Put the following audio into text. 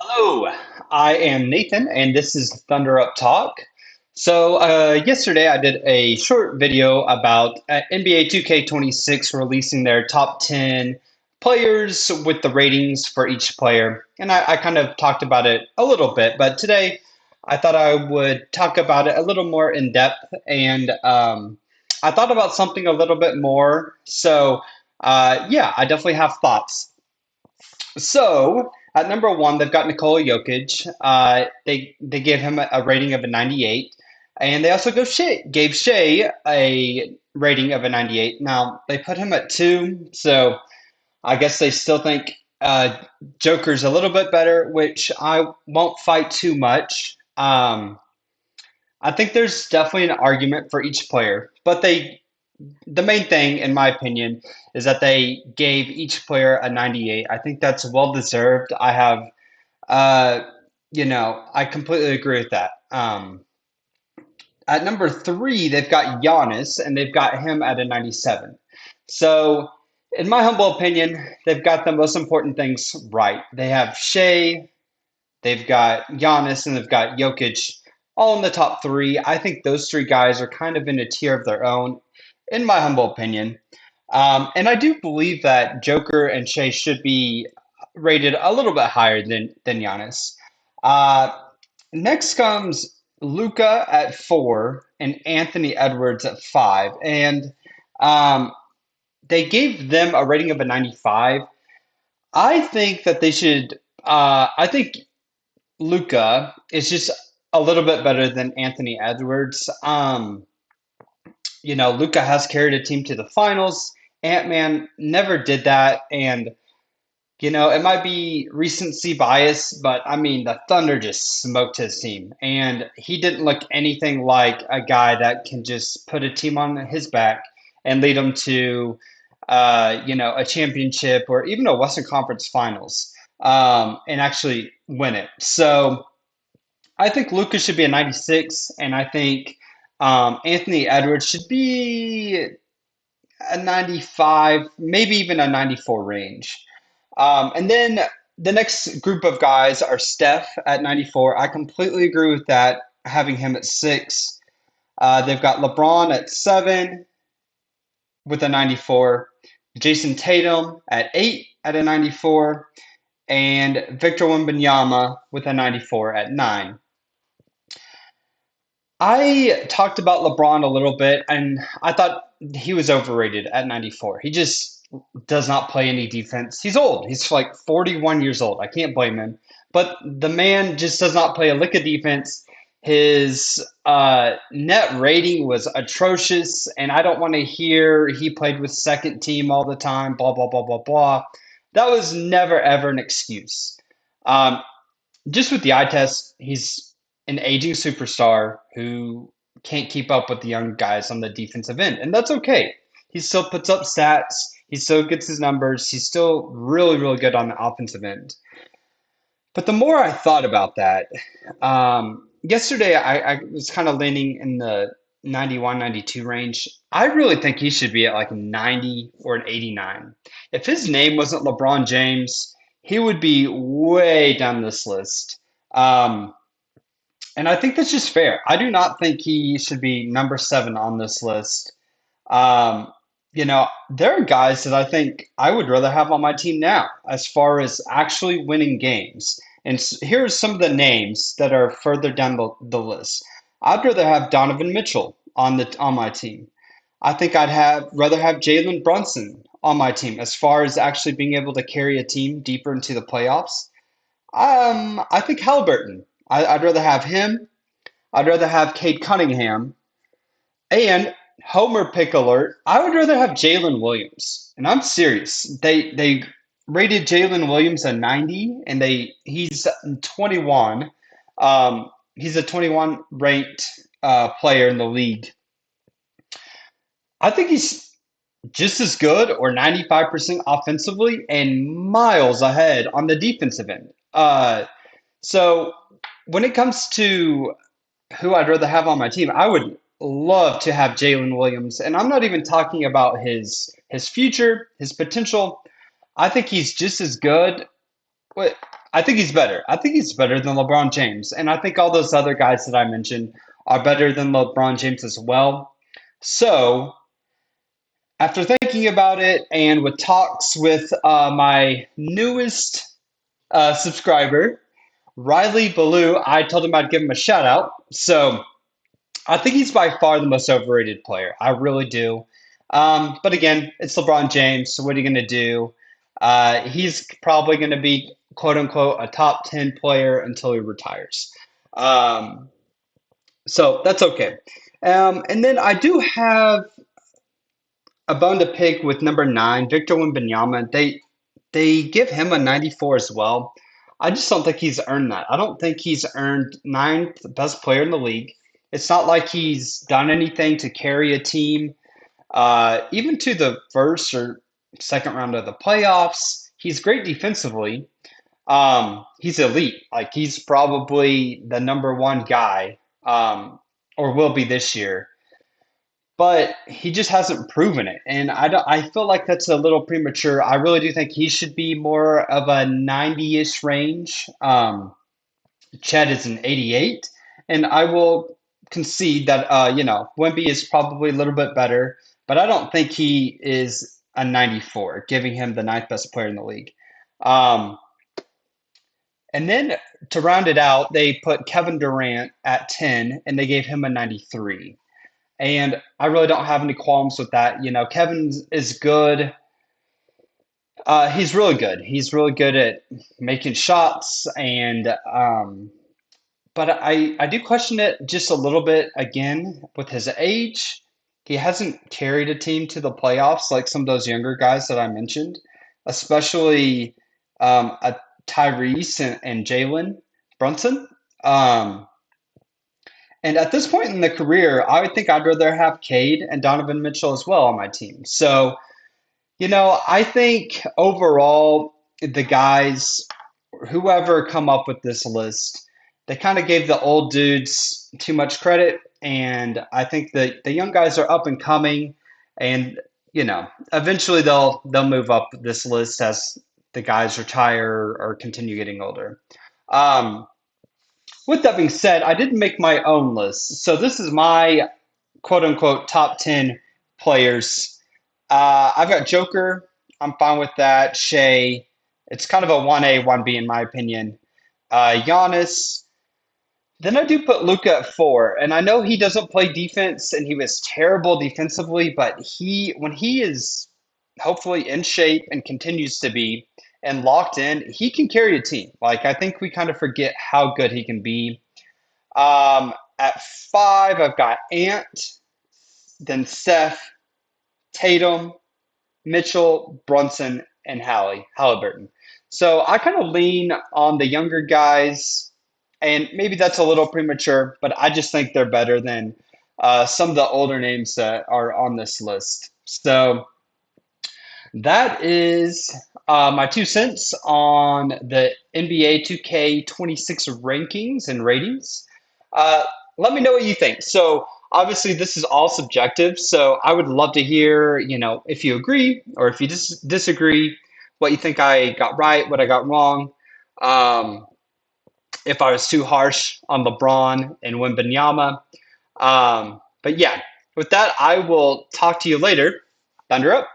Hello, I am Nathan, and this is Thunder Up Talk. Yesterday I did a short video about NBA 2K26 releasing their top 10 players with the ratings for each player. And I kind of talked about it a little bit, but today I thought I would talk about it a little more in depth. And I thought about something a little bit more. Yeah, I definitely have thoughts. At number one, they've got Nikola Jokic. They gave him a rating of a 98, and they also gave Shai a rating of a 98. Now they put him at two, so I guess they still think Joker's a little bit better, which I won't fight too much. I think there's definitely an argument for each player, but the main thing, in my opinion, is that they gave each player a 98. I think that's well deserved. Uh, I completely agree with that. At number three, they've got Giannis, and they've got him at a 97. So, in my humble opinion, they've got the most important things right. They have Shea, they've got Giannis, and they've got Jokic all in the top three. I think those three guys are kind of in a tier of their own, in my humble opinion. And I do believe that Joker and Shea should be rated a little bit higher than Giannis. Uh, Next comes Luca at four and Anthony Edwards at five, and um, they gave them a rating of a 95. I think that they should. I think Luca is just a little bit better than Anthony Edwards. Luca has carried a team to the finals. Ant-Man never did that, and it might be recency bias, but I mean, the Thunder just smoked his team, and he didn't look anything like a guy that can just put a team on his back and lead them to, a championship or even a Western Conference Finals, and actually win it. So I think Lucas should be a 96, and I think Anthony Edwards should be a 95, maybe even a 94 range. And then the next group of guys are Steph at 94. I completely agree with that, having him at six. They've got LeBron at seven with a 94, Jason Tatum at eight at a 94, and Victor Wembanyama with a 94 at nine. I talked about LeBron a little bit, and I thought he was overrated at 94. He just does not play any defense. He's old. He's like 41 years old. I can't blame him. But the man just does not play a lick of defense. His net rating was atrocious, and I don't want to hear he played with second team all the time, blah, blah, blah, blah, blah. That was never, ever an excuse. Um, just with the eye test, he's an aging superstar who can't keep up with the young guys on the defensive end, and that's okay. He still puts up stats. He still gets his numbers. He's still really, really good on the offensive end. But the more I thought about that, yesterday I was kind of leaning in the 91, 92 range. I really think he should be at like a 90 or an 89. If his name wasn't LeBron James, he would be way down this list. Um, and I think that's just fair. I do not think he should be number seven on this list. Um, there are guys that I think I would rather have on my team now as far as actually winning games. And here are some of the names that are further down the list. I'd rather have Donovan Mitchell on my team. I think I'd have rather have Jalen Brunson on my team as far as actually being able to carry a team deeper into the playoffs. I think Halliburton. I'd rather have him. I'd rather have Cade Cunningham. And Homer pick alert, I would rather have Jalen Williams. And I'm serious. They rated Jalen Williams a 90, and he's 21. He's a 21 ranked player in the league. I think he's just as good or 95% offensively and miles ahead on the defensive end. So when it comes to who I'd rather have on my team, I would love to have Jalen Williams, and I'm not even talking about his future, his potential. I think he's just as good. I think he's better. I think he's better than LeBron James. And I think all those other guys that I mentioned are better than LeBron James as well. So, after thinking about it and with talks with my newest subscriber, Riley Ballou, I told him I'd give him a shout out. So, I think he's by far the most overrated player. I really do. But again, it's LeBron James. So what are you going to do? He's probably going to be quote unquote a top 10 player until he retires. Um, so that's okay. And then I do have a bone to pick with number nine, Victor Wembanyama. They give him a 94 as well. I just don't think he's earned that. I don't think he's earned ninth best player in the league. It's not like he's done anything to carry a team, even to the first or second round of the playoffs. He's great defensively. He's elite. Like he's probably the number one guy, or will be this year, but he just hasn't proven it. And I feel like that's a little premature. I really do think he should be more of a 90-ish range. Chet is an 88, and I will concede that Wemby is probably a little bit better, but I don't think he is a 94, giving him the ninth best player in the league. Um, and then to round it out, they put Kevin Durant at 10, and they gave him a 93. And I really don't have any qualms with that. You know, Kevin is good. He's really good. He's really good at making shots, and but I do question it just a little bit again with his age. He hasn't carried a team to the playoffs like some of those younger guys that I mentioned, especially a Tyrese and Jalen Brunson. Um, and at this point in the career, I would think I'd rather have Cade and Donovan Mitchell as well on my team. So, I think overall, the guys, whoever come up with this list, they kind of gave the old dudes too much credit. And I think that the young guys are up and coming, and eventually they'll move up this list as the guys retire or continue getting older. Um, with that being said, I did make my own list. So this is my quote unquote top 10 players. I've got Joker. I'm fine with that. Shai. It's kind of a 1A, 1B in my opinion. Giannis. Then I do put Luca at four. And I know he doesn't play defense and he was terrible defensively, but when he is hopefully in shape and continues to be and locked in, he can carry a team. Like I think we kind of forget how good he can be. At five, I've got Ant, then Steph, Tatum, Mitchell, Brunson, and Halliburton. So I kind of lean on the younger guys, and maybe that's a little premature, but I just think they're better than some of the older names that are on this list. So that is my 2 cents on the NBA 2K26 rankings and ratings. Uh, Let me know what you think. So obviously this is all subjective. So I would love to hear, if you agree or if you disagree, what you think I got right, what I got wrong. Um, if I was too harsh on LeBron and Wembanyama. But yeah, with that, I will talk to you later. Thunder up.